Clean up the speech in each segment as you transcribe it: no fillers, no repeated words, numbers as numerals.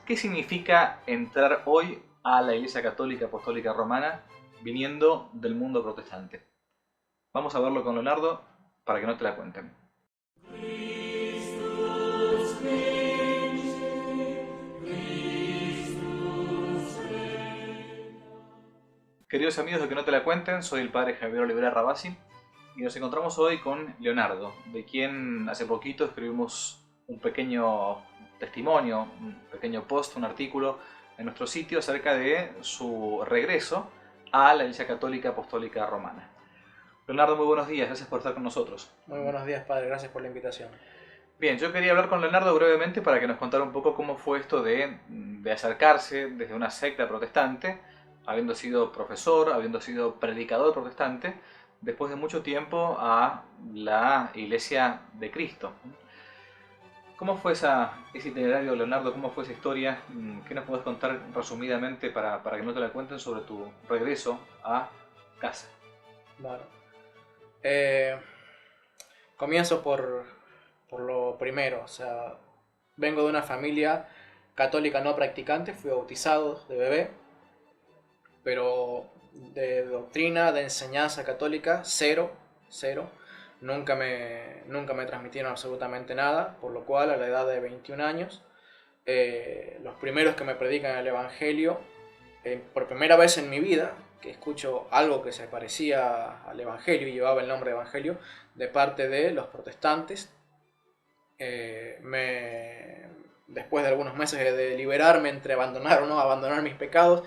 ¿Qué significa entrar hoy a la Iglesia Católica Apostólica Romana viniendo del mundo protestante? Vamos a verlo con Leonardo para que no te la cuenten. Queridos amigos de Que no te la cuenten, soy el padre Javier Olivera Rabasi y nos encontramos hoy con Leonardo, de quien hace poquito escribimos un pequeño testimonio, un pequeño post, un artículo en nuestro sitio acerca de su regreso a la Iglesia Católica Apostólica Romana. Leonardo, muy buenos días, gracias por estar con nosotros. Muy buenos días, padre, gracias por la invitación. Bien, yo quería hablar con Leonardo brevemente para que nos contara un poco cómo fue esto de acercarse desde una secta protestante, habiendo sido profesor, habiendo sido predicador protestante, después de mucho tiempo a la Iglesia de Cristo. ¿Cómo fue ese itinerario, Leonardo? ¿Cómo fue esa historia? ¿Qué nos puedes contar resumidamente para que no te la cuenten sobre tu regreso a casa? Bueno, comienzo por lo primero, o sea, vengo de una familia católica no practicante, fui bautizado de bebé, pero de doctrina, de enseñanza católica, cero. Nunca me transmitieron absolutamente nada, por lo cual a la edad de 21 años, los primeros que me predican el Evangelio, por primera vez en mi vida, que escucho algo que se parecía al Evangelio y llevaba el nombre de Evangelio, de parte de los protestantes, después de algunos meses de liberarme entre abandonar o no abandonar mis pecados,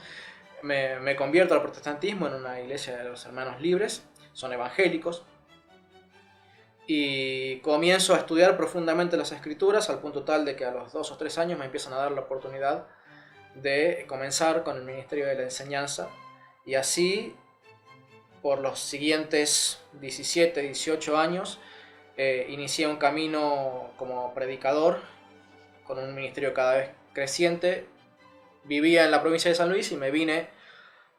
me convierto al protestantismo en una iglesia de los hermanos libres, son evangélicos, y comienzo a estudiar profundamente las escrituras al punto tal de que a los 2 o 3 años me empiezan a dar la oportunidad de comenzar con el ministerio de la enseñanza, y así por los siguientes 17, 18 años inicié un camino como predicador con un ministerio cada vez creciente. Vivía en la provincia de San Luis y me vine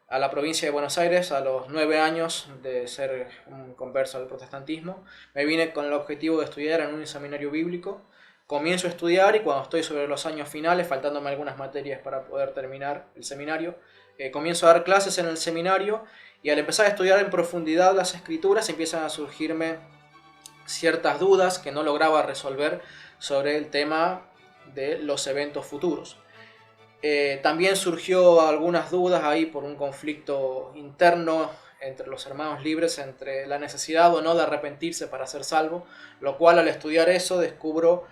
a la provincia de Buenos Aires a los 9 años de ser un converso al protestantismo. Me vine con el objetivo de estudiar en un seminario bíblico. Comienzo a estudiar y cuando estoy sobre los años finales, faltándome algunas materias para poder terminar el seminario, comienzo a dar clases en el seminario, y al empezar a estudiar en profundidad las escrituras empiezan a surgirme ciertas dudas que no lograba resolver sobre el tema de los eventos futuros. También surgió algunas dudas ahí por un conflicto interno entre los hermanos libres, entre la necesidad o no de arrepentirse para ser salvo, lo cual al estudiar eso descubro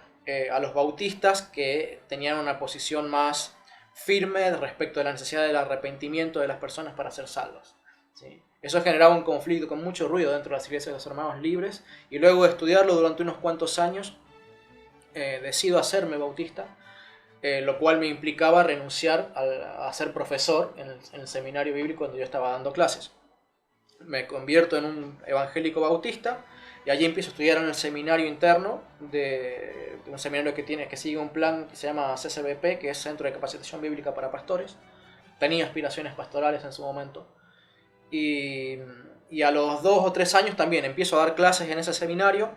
a los bautistas que tenían una posición más firme respecto de la necesidad del arrepentimiento de las personas para ser salvas, ¿sí? Eso generaba un conflicto con mucho ruido dentro de las iglesias de los hermanos libres, y luego de estudiarlo durante unos cuantos años decido hacerme bautista, lo cual me implicaba renunciar a ser profesor en el seminario bíblico donde yo estaba dando clases. Me convierto en un evangélico bautista y allí empiezo a estudiar en el seminario interno de un seminario que sigue un plan que se llama CCBP, que es Centro de Capacitación Bíblica para Pastores. Tenía aspiraciones pastorales en su momento. Y a los 2 o 3 años también empiezo a dar clases en ese seminario.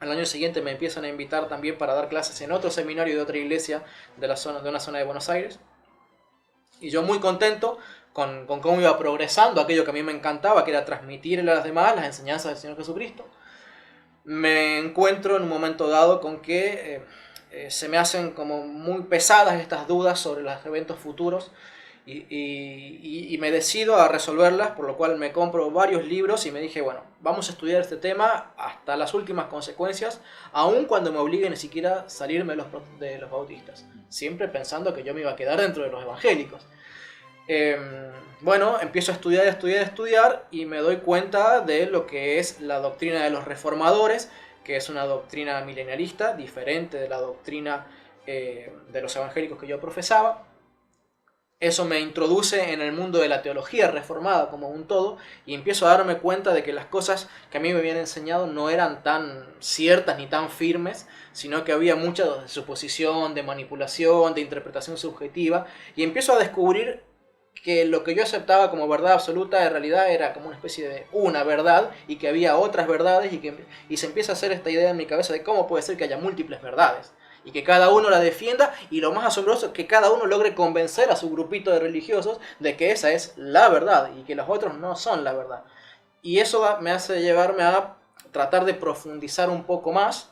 Al año siguiente me empiezan a invitar también para dar clases en otro seminario de otra iglesia de una zona de Buenos Aires. Y yo muy contento con cómo iba progresando aquello que a mí me encantaba, que era transmitir a los demás las enseñanzas del Señor Jesucristo. Me encuentro en un momento dado con que se me hacen como muy pesadas estas dudas sobre los eventos futuros, y me decido a resolverlas, por lo cual me compro varios libros y me dije, bueno, vamos a estudiar este tema hasta las últimas consecuencias, aun cuando me obligue ni siquiera a salirme de los bautistas, siempre pensando que yo me iba a quedar dentro de los evangélicos. Bueno, empiezo a estudiar y me doy cuenta de lo que es la doctrina de los reformadores, que es una doctrina milenarista, diferente de la doctrina de los evangélicos que yo profesaba. Eso me introduce en el mundo de la teología reformada como un todo, y empiezo a darme cuenta de que las cosas que a mí me habían enseñado no eran tan ciertas ni tan firmes, sino que había mucha de suposición, de manipulación, de interpretación subjetiva, y empiezo a descubrir que lo que yo aceptaba como verdad absoluta en realidad era como una especie de una verdad, y que había otras verdades, y se empieza a hacer esta idea en mi cabeza de cómo puede ser que haya múltiples verdades y que cada uno la defienda, y lo más asombroso es que cada uno logre convencer a su grupito de religiosos de que esa es la verdad y que los otros no son la verdad. Y eso me hace llevarme a tratar de profundizar un poco más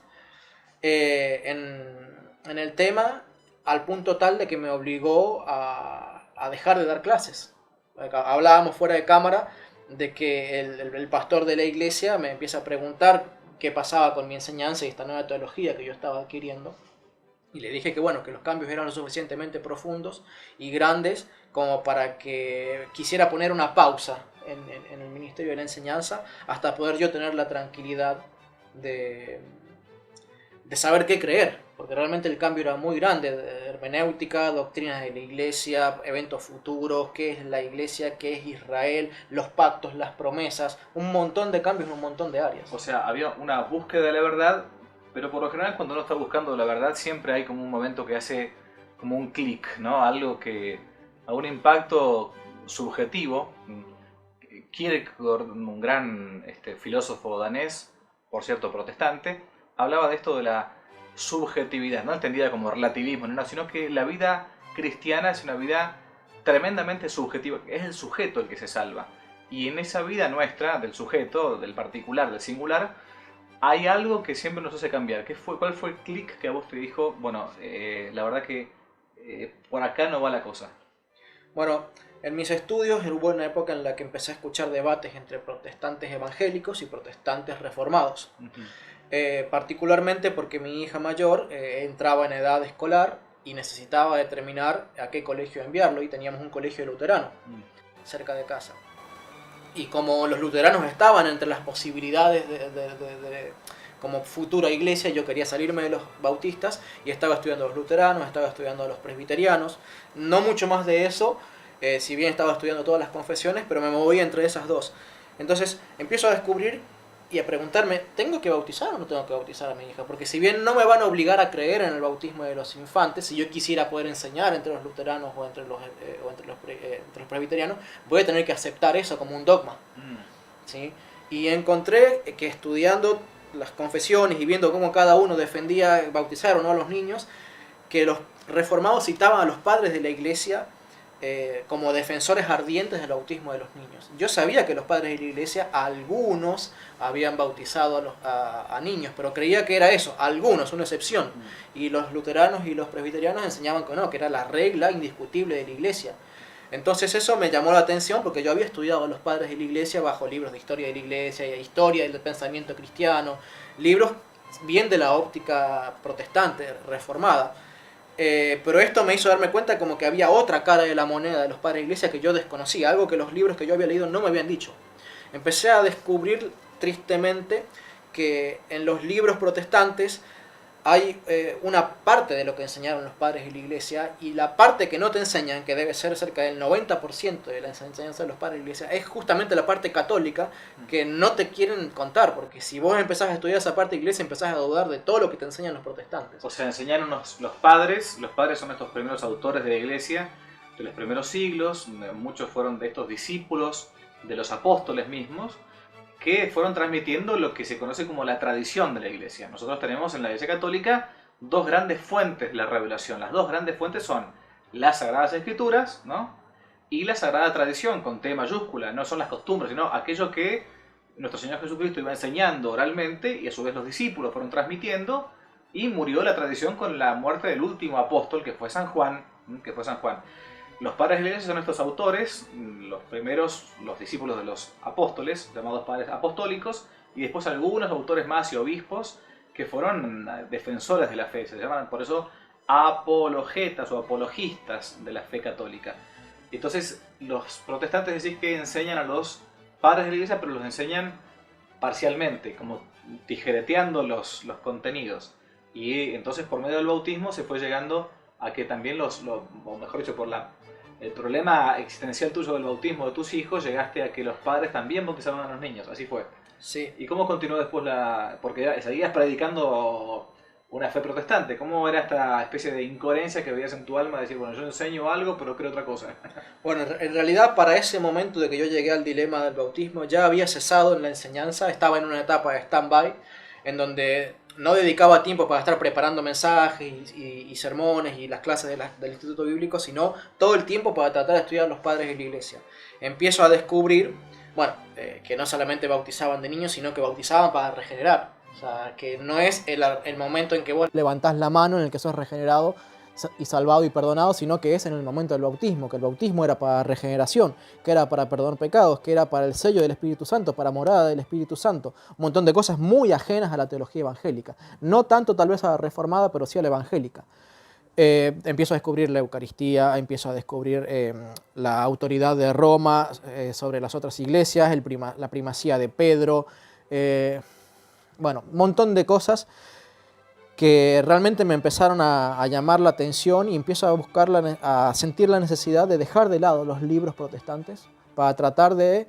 en el tema, al punto tal de que me obligó a dejar de dar clases. Hablábamos fuera de cámara de que el pastor de la iglesia me empieza a preguntar qué pasaba con mi enseñanza y esta nueva teología que yo estaba adquiriendo. Y le dije que bueno, que los cambios eran lo suficientemente profundos y grandes como para que quisiera poner una pausa en el ministerio de la enseñanza hasta poder yo tener la tranquilidad de saber qué creer, porque realmente el cambio era muy grande, de hermenéutica, doctrinas de la iglesia, eventos futuros, qué es la iglesia, qué es Israel, los pactos, las promesas, un montón de cambios en un montón de áreas. O sea, había una búsqueda de la verdad, pero por lo general cuando uno está buscando la verdad siempre hay como un momento que hace como un clic, ¿no? Algo que, a un impacto subjetivo. Kierkegaard, un gran filósofo danés, por cierto protestante, hablaba de esto de la subjetividad, no entendida como relativismo, no, sino que la vida cristiana es una vida tremendamente subjetiva, es el sujeto el que se salva. Y en esa vida nuestra, del sujeto, del particular, del singular, hay algo que siempre nos hace cambiar. ¿Cuál fue el clic que a vos te dijo, bueno, la verdad que por acá no va la cosa? Bueno, en mis estudios hubo una época en la que empecé a escuchar debates entre protestantes evangélicos y protestantes reformados. Particularmente porque mi hija mayor entraba en edad escolar y necesitaba determinar a qué colegio enviarlo, y teníamos un colegio luterano cerca de casa. Y como los luteranos estaban entre las posibilidades como futura iglesia, yo quería salirme de los bautistas y estaba estudiando a los luteranos, estaba estudiando a los presbiterianos, no mucho más de eso, si bien estaba estudiando todas las confesiones, pero me movía entre esas dos. Entonces empiezo a descubrir y a preguntarme, ¿tengo que bautizar o no tengo que bautizar a mi hija? Porque si bien no me van a obligar a creer en el bautismo de los infantes, si yo quisiera poder enseñar entre los luteranos o entre los presbiterianos, voy a tener que aceptar eso como un dogma. ¿Sí? Y encontré que estudiando las confesiones y viendo cómo cada uno defendía bautizar o no a los niños, que los reformados citaban a los padres de la iglesia como defensores ardientes del bautismo de los niños. Yo sabía que los padres de la iglesia, algunos habían bautizado a niños, pero creía que era eso, algunos, una excepción. Y los luteranos y los presbiterianos enseñaban que no, que era la regla indiscutible de la iglesia. Entonces eso me llamó la atención porque yo había estudiado a los padres de la iglesia bajo libros de historia de la iglesia, historia del pensamiento cristiano, libros bien de la óptica protestante, reformada. Pero esto me hizo darme cuenta como que había otra cara de la moneda de los padres de la iglesia que yo desconocía, algo que los libros que yo había leído no me habían dicho. Empecé a descubrir tristemente que en los libros protestantes hay una parte de lo que enseñaron los padres de la iglesia, y la parte que no te enseñan, que debe ser cerca del 90% de la enseñanza de los padres de la iglesia, es justamente la parte católica que no te quieren contar, porque si vos empezás a estudiar esa parte de la iglesia empezás a dudar de todo lo que te enseñan los protestantes. O sea, enseñaron los padres son estos primeros autores de la iglesia, de los primeros siglos, muchos fueron de estos discípulos de los apóstoles mismos, que fueron transmitiendo lo que se conoce como la tradición de la iglesia. Nosotros tenemos en la iglesia católica dos grandes fuentes de la revelación. Las dos grandes fuentes son las Sagradas Escrituras, ¿no? Y la Sagrada Tradición, con T mayúscula. No son las costumbres, sino aquello que nuestro Señor Jesucristo iba enseñando oralmente y a su vez los discípulos fueron transmitiendo, y murió la tradición con la muerte del último apóstol, que fue San Juan. Los padres de la iglesia son estos autores, los primeros, los discípulos de los apóstoles, llamados padres apostólicos, y después algunos autores más y obispos que fueron defensores de la fe. Se llaman por eso apologetas o apologistas de la fe católica. Entonces los protestantes decís que enseñan a los padres de la iglesia, pero los enseñan parcialmente, como tijereteando los contenidos. Y entonces por medio del bautismo se fue llegando a que también o mejor dicho, por el problema existencial tuyo del bautismo de tus hijos, llegaste a que los padres también bautizaban a los niños. Así fue. Sí. ¿Y cómo continuó después porque seguías predicando una fe protestante? ¿Cómo era esta especie de incoherencia que veías en tu alma de decir, bueno, yo enseño algo, pero creo otra cosa? Bueno, en realidad para ese momento de que yo llegué al dilema del bautismo, ya había cesado en la enseñanza, estaba en una etapa de stand-by, en donde no dedicaba tiempo para estar preparando mensajes y sermones y las clases del Instituto Bíblico, sino todo el tiempo para tratar de estudiar los padres de la iglesia. Empiezo a descubrir, bueno, que no solamente bautizaban de niños, sino que bautizaban para regenerar. O sea, que no es el momento en que vos levantás la mano en el que sos regenerado y salvado y perdonado, sino que es en el momento del bautismo, que el bautismo era para regeneración, que era para perdón pecados, que era para el sello del Espíritu Santo, para morada del Espíritu Santo, un montón de cosas muy ajenas a la teología evangélica, no tanto tal vez a la reformada, pero sí a la evangélica. Empiezo a descubrir la Eucaristía, empiezo a descubrir la autoridad de Roma sobre las otras iglesias, la primacía de Pedro, bueno, un montón de cosas que realmente me empezaron a llamar la atención y empiezo a sentir la necesidad de dejar de lado los libros protestantes para tratar de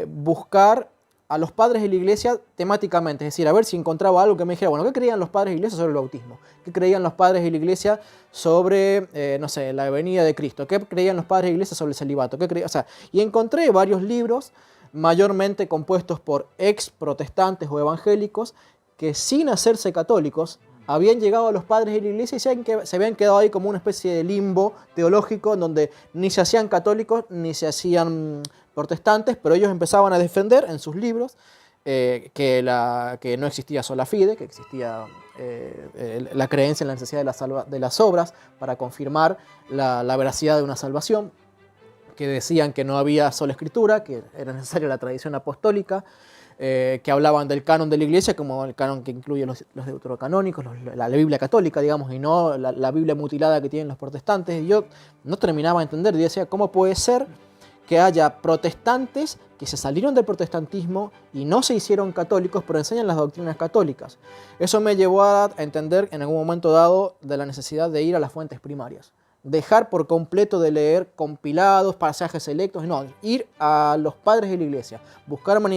buscar a los padres de la iglesia temáticamente, es decir, a ver si encontraba algo que me dijera, bueno, ¿qué creían los padres de la iglesia sobre el bautismo? ¿Qué creían los padres de la iglesia sobre, no sé, la venida de Cristo? ¿Qué creían los padres de la iglesia sobre el celibato? O sea, y encontré varios libros mayormente compuestos por ex protestantes o evangélicos que sin hacerse católicos habían llegado a los padres de la iglesia y se habían quedado ahí como una especie de limbo teológico en donde ni se hacían católicos ni se hacían protestantes, pero ellos empezaban a defender en sus libros que no existía sola fide, que existía la creencia en la necesidad de las obras para confirmar la veracidad de una salvación, que decían que no había sola escritura, que era necesaria la tradición apostólica, que hablaban del canon de la iglesia como el canon que incluye los deuterocanónicos, la Biblia católica, digamos, y no la Biblia mutilada que tienen los protestantes. Y yo no terminaba de entender, y decía, ¿cómo puede ser que haya protestantes que se salieron del protestantismo y no se hicieron católicos, pero enseñan las doctrinas católicas? Eso me llevó a entender en algún momento dado de la necesidad de ir a las fuentes primarias. Dejar por completo de leer compilados, pasajes selectos, no, ir a los padres de la iglesia, buscarme en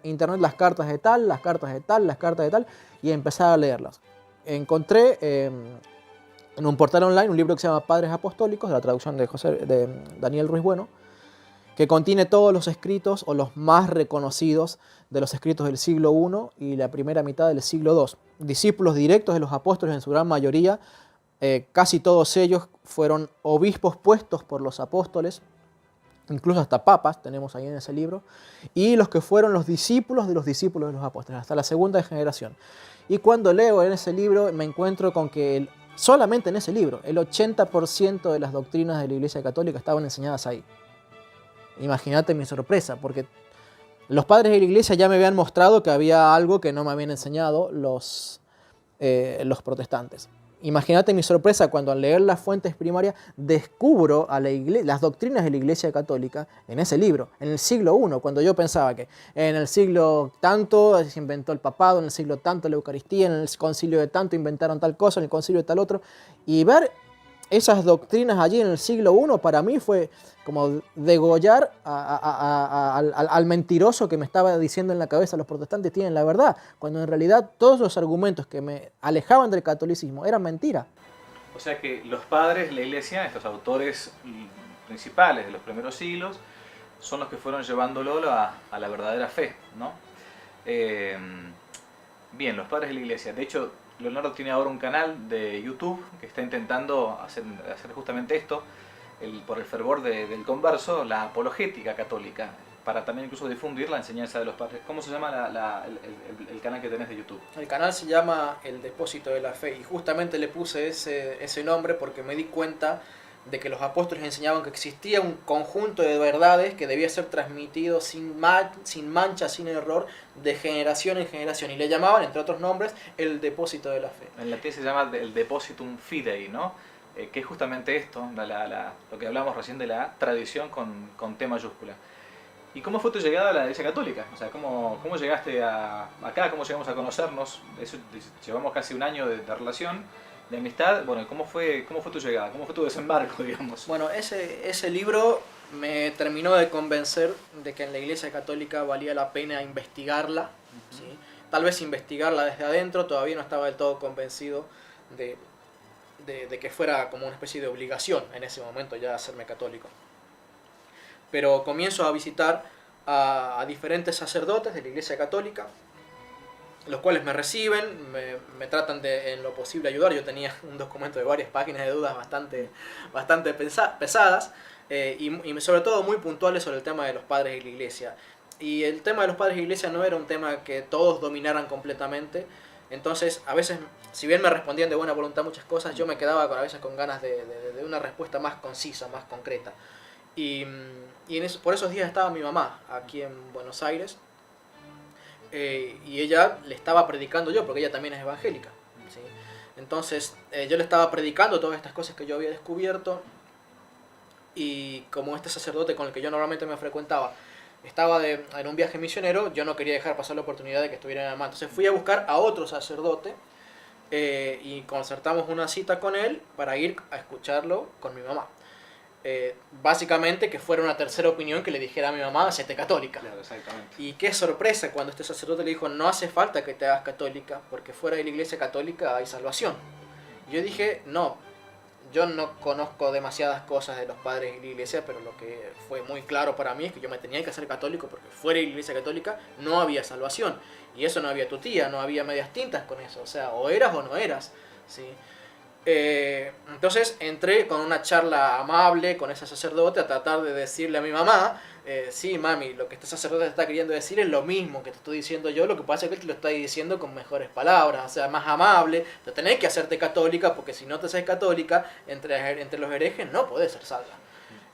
internet las cartas de tal, las cartas de tal, las cartas de tal, y empezar a leerlas. Encontré en un portal online un libro que se llama Padres Apostólicos, de la traducción de Daniel Ruiz Bueno, que contiene todos los escritos o los más reconocidos de los escritos del siglo I y la primera mitad del siglo II. Discípulos directos de los apóstoles en su gran mayoría. Casi todos ellos fueron obispos puestos por los apóstoles, incluso hasta papas tenemos ahí en ese libro, y los que fueron los discípulos de los apóstoles, hasta la segunda generación. Y cuando leo en ese libro me encuentro con que solamente en ese libro el 80% de las doctrinas de la Iglesia Católica estaban enseñadas ahí. Imagínate mi sorpresa, porque los padres de la Iglesia ya me habían mostrado que había algo que no me habían enseñado los protestantes. Imagínate mi sorpresa cuando al leer las fuentes primarias descubro las doctrinas de la Iglesia Católica en ese libro, en el siglo I, cuando yo pensaba que en el siglo tanto se inventó el papado, en el siglo tanto la Eucaristía, en el concilio de tanto inventaron tal cosa, en el concilio de tal otro, y ver esas doctrinas allí en el siglo I para mí fue como degollar al mentiroso que me estaba diciendo en la cabeza los protestantes tienen la verdad, cuando en realidad todos los argumentos que me alejaban del catolicismo eran mentira. O sea que los padres de la iglesia, estos autores principales de los primeros siglos, son los que fueron llevándolo a la verdadera fe, ¿no? Bien, los padres de la iglesia. De hecho, Leonardo tiene ahora un canal de YouTube que está intentando hacer justamente esto, por el fervor del converso, la apologética católica, para también incluso difundir la enseñanza de los padres. ¿Cómo se llama el canal que tenés de YouTube? El canal se llama El Depósito de la Fe y justamente le puse ese nombre porque me di cuenta de que los apóstoles enseñaban que existía un conjunto de verdades que debía ser transmitido sin mancha, sin error, de generación en generación. Y le llamaban, entre otros nombres, el depósito de la fe. En latín se llama el depositum fidei, ¿no? Que es justamente esto, lo que hablamos recién de la tradición con T mayúscula. ¿Y cómo fue tu llegada a la Iglesia Católica? O sea, ¿cómo llegaste acá? ¿Cómo llegamos a conocernos? Llevamos casi un año de relación, de amistad. Bueno, ¿cómo fue tu llegada? ¿Cómo fue tu desembarco, digamos? Bueno, ese libro me terminó de convencer de que en la Iglesia Católica valía la pena investigarla. ¿Sí? Tal vez investigarla desde adentro, todavía no estaba del todo convencido de que fuera como una especie de obligación en ese momento ya hacerme católico. Pero comienzo a visitar a diferentes sacerdotes de la Iglesia Católica los cuales me reciben, me tratan de en lo posible ayudar. Yo tenía un documento de varias páginas de dudas bastante pesadas, y sobre todo muy puntuales sobre el tema de los padres de la iglesia. Y el tema de los padres de la iglesia no era un tema que todos dominaran completamente. Entonces, a veces, si bien me respondían de buena voluntad muchas cosas, yo me quedaba a veces con ganas de una respuesta más concisa, más concreta. Y, por esos días estaba mi mamá aquí en Buenos Aires, y ella le estaba predicando yo, porque ella también es evangélica, ¿sí? Entonces yo le estaba predicando todas estas cosas que yo había descubierto, y como este sacerdote con el que yo normalmente me frecuentaba estaba en un viaje misionero, yo no quería dejar pasar la oportunidad de que estuviera en el mar. Entonces fui a buscar a otro sacerdote, y concertamos una cita con él para ir a escucharlo con mi mamá. Básicamente que fuera una tercera opinión que le dijera a mi mamá, hacete católica. Claro, exactamente. Y qué sorpresa cuando este sacerdote le dijo, no hace falta que te hagas católica, porque fuera de la iglesia católica hay salvación. Y yo dije, no, yo no conozco demasiadas cosas de los padres de la iglesia, pero lo que fue muy claro para mí es que yo me tenía que hacer católico, porque fuera de la iglesia católica no había salvación. Y eso no había tutía, no había medias tintas con eso, o sea, o eras o no eras, ¿sí? Entonces entré con una charla amable con ese sacerdote a tratar de decirle a mi mamá, sí, mami, lo que este sacerdote te está queriendo decir es lo mismo que te estoy diciendo yo, lo que pasa es que él te lo está diciendo con mejores palabras, o sea, más amable, te tenés que hacerte católica, porque si no te haces católica, entre los herejes no podés ser salva.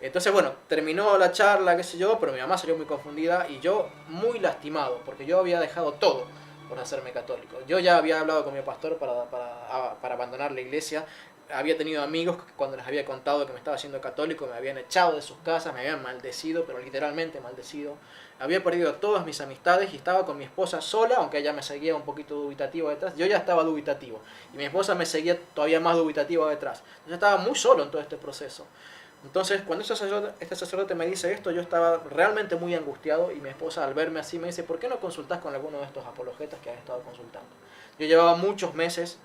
Entonces, bueno, terminó la charla, qué sé yo, pero mi mamá salió muy confundida y yo muy lastimado, porque yo había dejado todo por hacerme católico. Yo ya había hablado con mi pastor para abandonar la iglesia. Había tenido amigos que cuando les había contado que me estaba haciendo católico me habían echado de sus casas, me habían maldecido, pero literalmente maldecido. Había perdido todas mis amistades y estaba con mi esposa sola, aunque ella me seguía un poquito dubitativo detrás. Yo ya estaba dubitativo y mi esposa me seguía todavía más dubitativa detrás. Yo estaba muy solo en todo este proceso. Entonces, cuando este sacerdote me dice esto, yo estaba realmente muy angustiado, y mi esposa al verme así me dice, ¿por qué no consultás con alguno de estos apologetas que has estado consultando? Yo llevaba muchos meses,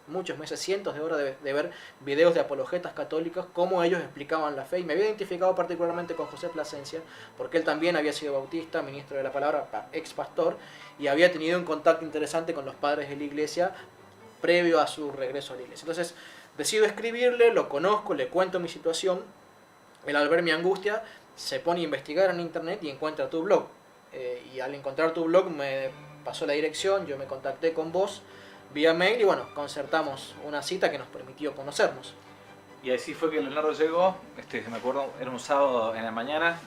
cientos de horas de ver videos de apologetas católicos, cómo ellos explicaban la fe, y me había identificado particularmente con José Plasencia, porque él también había sido bautista, ministro de la palabra, ex pastor, y había tenido un contacto interesante con los padres de la iglesia previo a su regreso a la iglesia. Entonces, decido escribirle, lo conozco, le cuento mi situación. Él, al ver mi angustia, se pone a investigar en internet y encuentra tu blog. Y al encontrar tu blog me pasó la dirección, yo me contacté con vos vía mail y bueno, concertamos una cita que nos permitió conocernos. Y así fue que Leonardo llegó, me acuerdo, era un sábado en la mañana,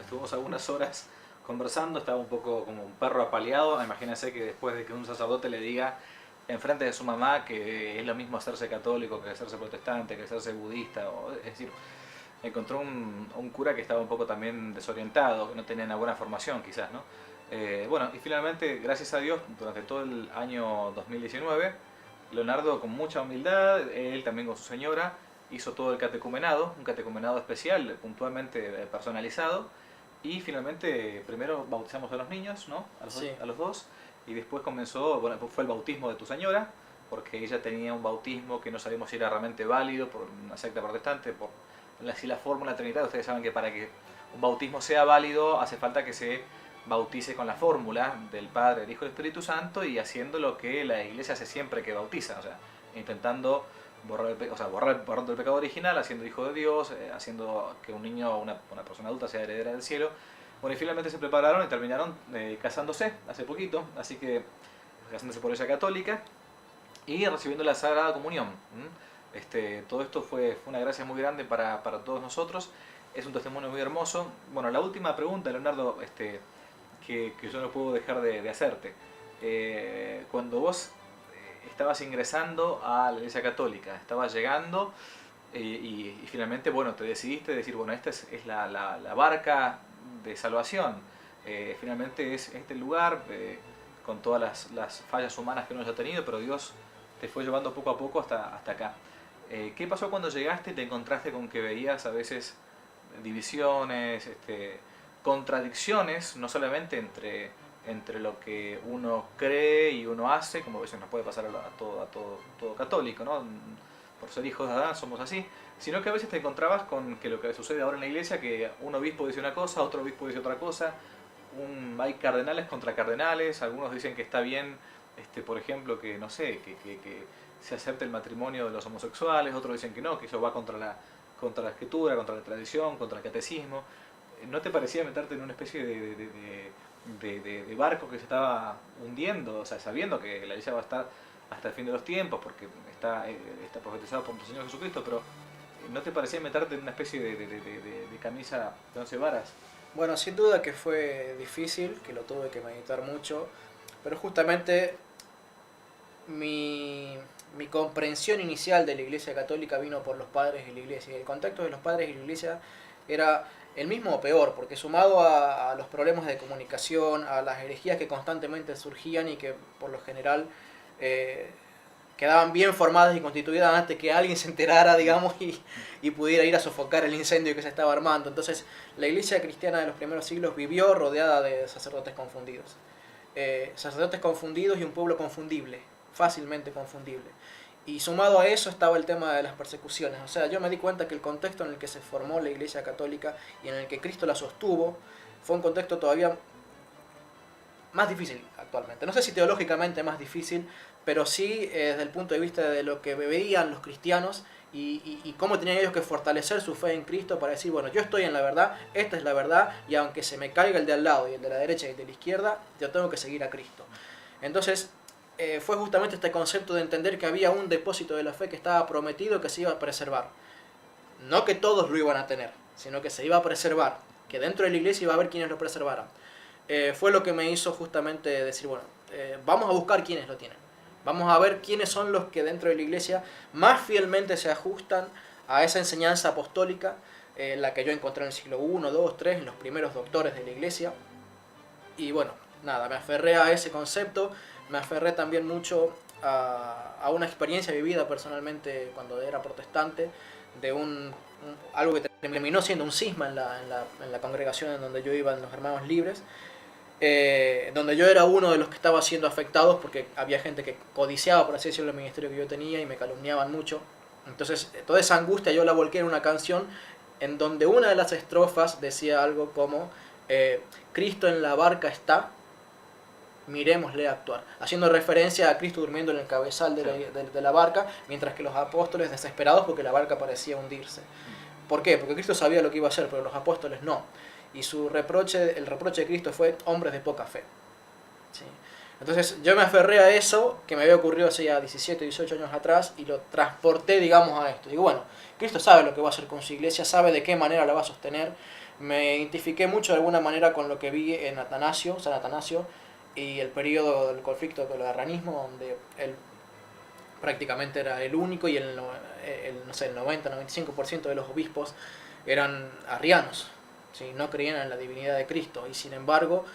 estuvimos algunas horas conversando, estaba un poco como un perro apaleado. Imagínense que después de que un sacerdote le diga enfrente de su mamá que es lo mismo hacerse católico que hacerse protestante, que hacerse budista, es decir, encontró un cura que estaba un poco también desorientado, que no tenía una buena formación quizás, ¿no? Bueno, y finalmente, gracias a Dios, durante todo el año 2019, Leonardo con mucha humildad, él también con su señora, hizo todo el catecumenado, un catecumenado especial, puntualmente personalizado, y finalmente primero bautizamos a los niños, ¿no? Sí. A los dos, y después comenzó, bueno, fue el bautismo de tu señora, porque ella tenía un bautismo que no sabíamos si era realmente válido por una secta protestante, por la fórmula trinitaria. Ustedes saben que para que un bautismo sea válido hace falta que se bautice con la fórmula del Padre, del Hijo y del Espíritu Santo, y haciendo lo que la Iglesia hace siempre que bautiza, o sea, intentando borrar el pecado original, haciendo hijo de Dios, haciendo que un niño, una persona adulta sea heredera del cielo. Bueno, y finalmente se prepararon y terminaron casándose hace poquito, así que casándose por ella católica y recibiendo la Sagrada Comunión. Todo esto fue una gracia muy grande para todos nosotros. Es un testimonio muy hermoso. Bueno, la última pregunta, Leonardo, que yo no puedo dejar de hacerte. Cuando vos estabas ingresando a la Iglesia Católica, estabas llegando y finalmente, bueno, te decidiste decir, bueno, esta es la barca de salvación. Finalmente es este lugar, con todas las fallas humanas que uno haya tenido, pero Dios te fue llevando poco a poco hasta acá. ¿Qué pasó cuando llegaste y te encontraste con que veías a veces divisiones, contradicciones, no solamente entre lo que uno cree y uno hace, como a veces nos puede pasar a todo católico, ¿no? Por ser hijos de Adán somos así, sino que a veces te encontrabas con que lo que sucede ahora en la iglesia, que un obispo dice una cosa, otro obispo dice otra cosa, hay cardenales contra cardenales, algunos dicen que está bien por ejemplo, que no sé, que se acepte el matrimonio de los homosexuales, otros dicen que no, que eso va contra la escritura, contra la tradición, contra el catecismo. ¿No te parecía meterte en una especie de barco que se estaba hundiendo, o sea, sabiendo que la iglesia va a estar hasta el fin de los tiempos, porque está profetizado por nuestro Señor Jesucristo, pero ¿no te parecía meterte en una especie de camisa de 11 varas? Bueno, sin duda que fue difícil, que lo tuve que meditar mucho, pero justamente mi comprensión inicial de la Iglesia Católica vino por los padres de la Iglesia, y el contacto de los padres de la Iglesia era el mismo o peor, porque sumado a los problemas de comunicación, a las herejías que constantemente surgían y que por lo general eh, quedaban bien formadas y constituidas antes que alguien se enterara, digamos, y pudiera ir a sofocar el incendio que se estaba armando. Entonces, la iglesia cristiana de los primeros siglos vivió rodeada de sacerdotes confundidos. Sacerdotes confundidos y un pueblo confundible, fácilmente confundible. Y sumado a eso estaba el tema de las persecuciones. O sea, yo me di cuenta que el contexto en el que se formó la iglesia católica y en el que Cristo la sostuvo fue un contexto todavía más difícil actualmente. No sé si teológicamente más difícil, pero sí desde el punto de vista de lo que veían los cristianos y cómo tenían ellos que fortalecer su fe en Cristo para decir, bueno, yo estoy en la verdad, esta es la verdad, y aunque se me caiga el de al lado y el de la derecha y el de la izquierda, yo tengo que seguir a Cristo. Entonces, fue justamente este concepto de entender que había un depósito de la fe que estaba prometido que se iba a preservar. No que todos lo iban a tener, sino que se iba a preservar, que dentro de la iglesia iba a haber quienes lo preservaran. Fue lo que me hizo justamente decir, bueno, vamos a buscar quienes lo tienen. Vamos a ver quiénes son los que dentro de la iglesia más fielmente se ajustan a esa enseñanza apostólica, la que yo encontré en el siglo I, II, III, en los primeros doctores de la iglesia. Y bueno, nada, me aferré a ese concepto, me aferré también mucho a una experiencia vivida personalmente cuando era protestante, de algo que terminó siendo un cisma en la congregación en donde yo iba, en los Hermanos Libres, donde yo era uno de los que estaba siendo afectados porque había gente que codiciaba, por así decirlo, el ministerio que yo tenía y me calumniaban mucho. Entonces, toda esa angustia yo la volqué en una canción en donde una de las estrofas decía algo como Cristo en la barca está, miremosle actuar, haciendo referencia a Cristo durmiendo en el cabezal de la barca, mientras que los apóstoles desesperados porque la barca parecía hundirse. ¿Por qué? Porque Cristo sabía lo que iba a hacer, pero los apóstoles no. Y el reproche de Cristo fue hombres de poca fe. ¿Sí? Entonces yo me aferré a eso que me había ocurrido hace ya 17, 18 años atrás y lo transporté, digamos, a esto. Digo, bueno, Cristo sabe lo que va a hacer con su iglesia, sabe de qué manera la va a sostener. Me identifiqué mucho de alguna manera con lo que vi en San Atanasio, y el periodo del conflicto con el arrianismo, donde él prácticamente era el único y el 90-95% de los obispos eran arrianos, ¿sí? No creían en la divinidad de Cristo, y sin embargo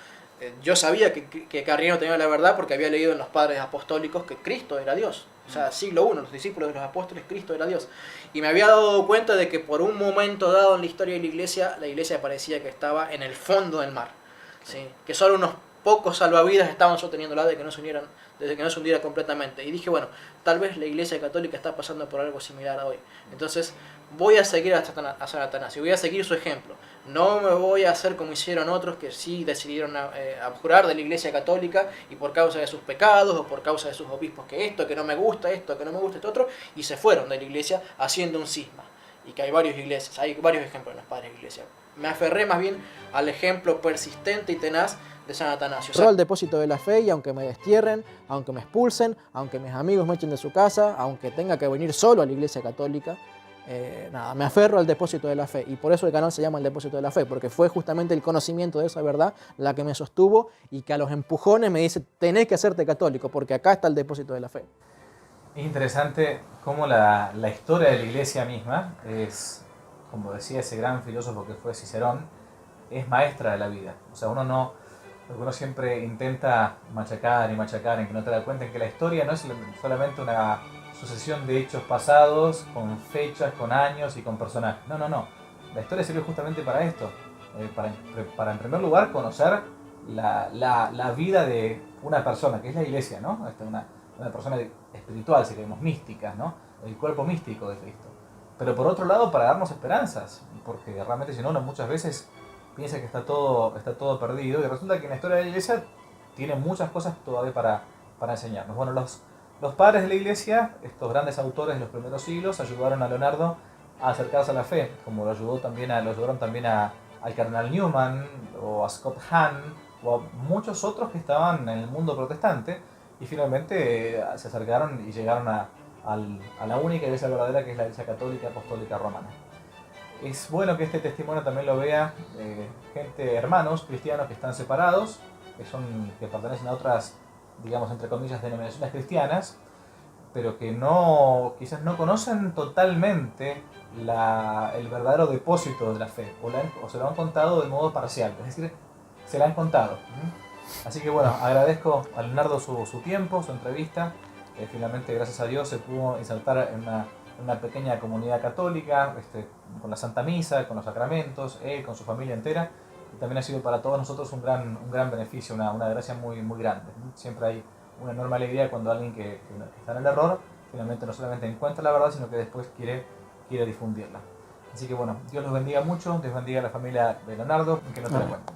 yo sabía que Arriano tenía la verdad porque había leído en los padres apostólicos que Cristo era Dios. O sea, siglo I, los discípulos de los apóstoles, Cristo era Dios. Y me había dado cuenta de que por un momento dado en la historia de la iglesia parecía que estaba en el fondo del mar, ¿sí? Que solo unos pocos salvavidas estaban sosteniéndola desde que no se hundiera completamente. Y dije, bueno, tal vez la iglesia católica está pasando por algo similar hoy. Entonces voy a seguir a San Atanasio, voy a seguir su ejemplo. No me voy a hacer como hicieron otros que sí decidieron abjurar de la iglesia católica y por causa de sus pecados o por causa de sus obispos, que esto, que no me gusta, esto, que no me gusta, esto otro, y se fueron de la iglesia haciendo un cisma. Y que hay varios ejemplos en los padres de la iglesia. Me aferré más bien al ejemplo persistente y tenaz de San Atanasio. Soy al depósito de la fe y aunque me destierren, aunque me expulsen, aunque mis amigos me echen de su casa, aunque tenga que venir solo a la iglesia católica, me aferro al depósito de la fe. Y por eso el canal se llama El Depósito de la Fe, porque fue justamente el conocimiento de esa verdad la que me sostuvo y que a los empujones me dice, tenés que hacerte católico, porque acá está el depósito de la fe. Es interesante cómo la historia de la iglesia misma es, como decía ese gran filósofo que fue Cicerón, es maestra de la vida. O sea, porque uno siempre intenta machacar y machacar en que no te das cuenta en que la historia no es solamente una sucesión de hechos pasados con fechas, con años y con personajes. No. La historia sirve justamente para esto, para en primer lugar conocer la vida de una persona, que es la iglesia, ¿no? Una persona espiritual, si queremos, mística, ¿no? El cuerpo místico de Cristo. Pero por otro lado, para darnos esperanzas, porque realmente si no, uno muchas veces piensa que está todo perdido, y resulta que en la historia de la iglesia tiene muchas cosas todavía para para enseñarnos. Bueno, los padres de la iglesia, estos grandes autores de los primeros siglos, ayudaron a Leonardo a acercarse a la fe, como lo ayudaron también al cardenal Newman o a Scott Hahn o a muchos otros que estaban en el mundo protestante y finalmente se acercaron y llegaron a la única iglesia verdadera, que es la Iglesia Católica Apostólica Romana. Es bueno que este testimonio también lo vea hermanos cristianos que están separados, que pertenecen a otras, digamos, entre comillas, denominaciones cristianas, pero que quizás no conocen totalmente el verdadero depósito de la fe, o se lo han contado de modo parcial, es decir, se la han contado. Así que bueno, agradezco a Leonardo su tiempo, su entrevista. Finalmente, gracias a Dios, se pudo insertar en una pequeña comunidad católica, con la Santa Misa, con los sacramentos, él con su familia entera. Y también ha sido para todos nosotros un gran beneficio, una gracia muy, muy grande. Siempre hay una enorme alegría cuando alguien que está en el error finalmente no solamente encuentra la verdad, sino que después quiere difundirla. Así que bueno, Dios los bendiga mucho, Dios bendiga a la familia de Leonardo, que no te la cuente.